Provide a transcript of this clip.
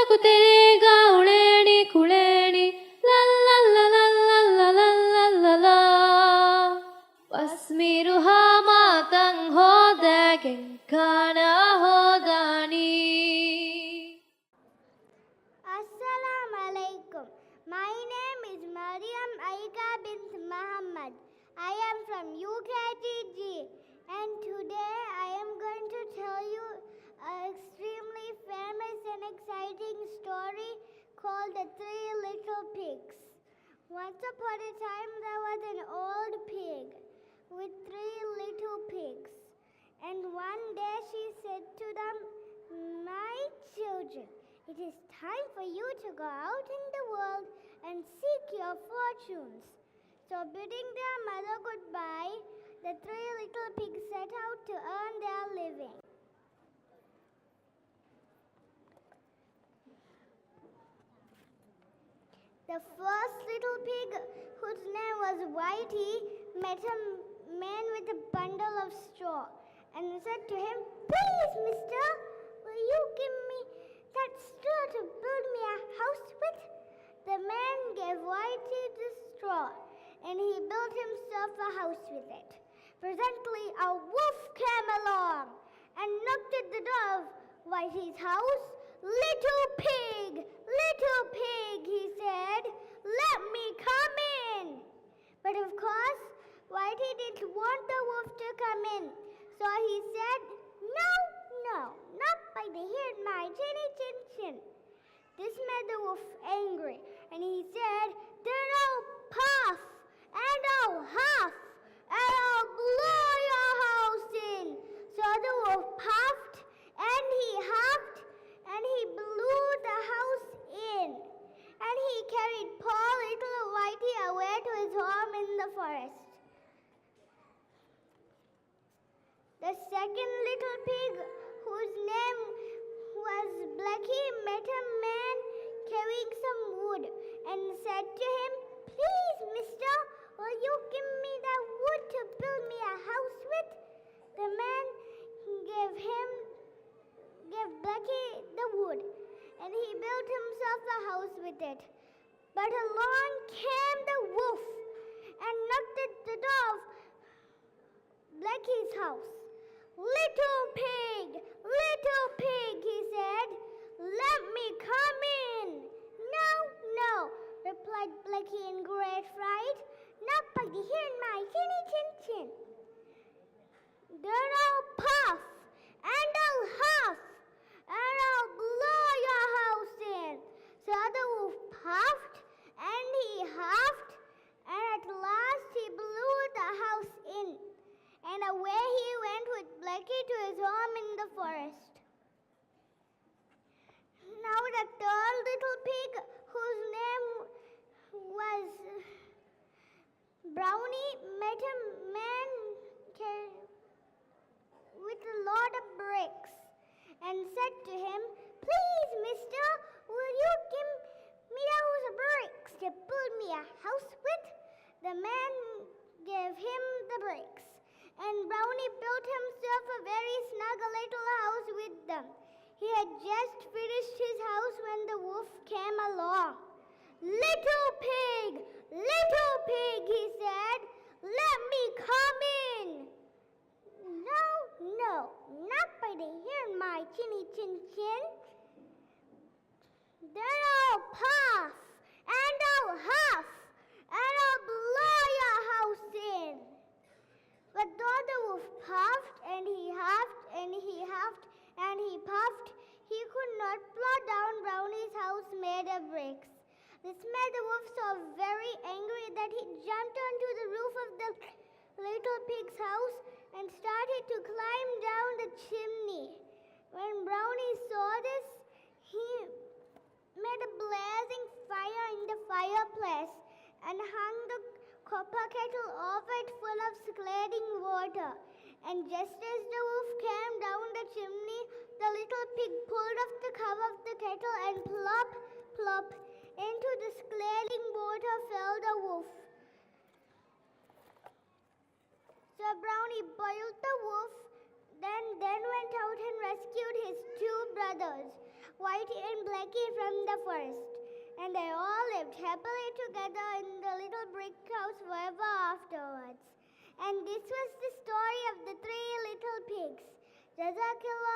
कुतेरेगा उळेणी खुळेणी La La La La La La La La La La wasmiruha matang hodagin kana hodani. Assalamu alaikum. My name is Maryam Aika bint Muhammad. I am from UKG G, and today I am going to tell you an extremely famous and exciting story called The Three Little Pigs. Once upon a time there was an old pig with three little pigs, and one day she said to them, "My children, it is time for you to go out in the world and seek your fortunes." So bidding their mother goodbye, the three little pigs set out to earn their living. The first little pig, whose name was Whitey, met a man with a bundle of straw and said to him, "Please, mister, will you give me that straw to build me a house with?" The man gave Whitey the straw, and he built himself a house with it. Presently, a wolf came along and knocked at the door of Whitey's house. "Little pig, he said, "let me come in." But of course, Whitey didn't want the wolf to come in, so he said, "No, not by the hair in my chinny chin chin." This made the wolf angry, and he said, "Then I'll puff, and I'll huff, and I'll blow your house in." So the wolf puffed, and he huffed, and he blew the house in. And he carried poor little Whitey away to his home in the forest. The second little pig, whose name was Blackie, met a man carrying some wood and said to him, "Please, mister, will you give me that wood to build me a house with?" The man gave Blackie the wood, and he built himself a house with it. But along came the wolf and knocked at the door of Blackie's house. "Little pig, he said, "let me come in." No, replied Blackie in great fright, "not by the hair in my chinny chin chin." "Then I'll puff, and I'll huff, and I'll blow your house in." So the wolf puffed, and he huffed, and at last he blew the house in. And away he went with Blackie to his home in the forest. Now the third little pig, whose name was Brownie, met a man with a load of bricks and said to him, "Please, mister, will you give me those bricks to build me a house with?" The man gave him the bricks, and Brownie built himself a very snug little house with them. He had just finished his house when the wolf came along. "Little pig, he said, "let me come in." No, not by the hair in my chinny chin chin. "Then I'll puff, and I'll huff, and I'll blow your house in." But though the wolf puffed, and he huffed, and he huffed, and he puffed, he could not blow down Brownie's house made of bricks. This made the wolf so very angry that he jumped onto the roof of the little pig's house and started to climb down the chimney. When Brownie saw this, he made a blazing fire in the fireplace and hung the copper kettle over it full of scalding water. And just as the wolf came down the chimney, the little pig pulled off the cover of the kettle, and plop, plop, into the scalding water fell the wolf. So Brownie boiled the wolf, then went out and rescued his two brothers. Whitey and Blackie from the forest. And they all lived happily together in the little brick house forever afterwards. And this was the story of the three little pigs. Jazakallah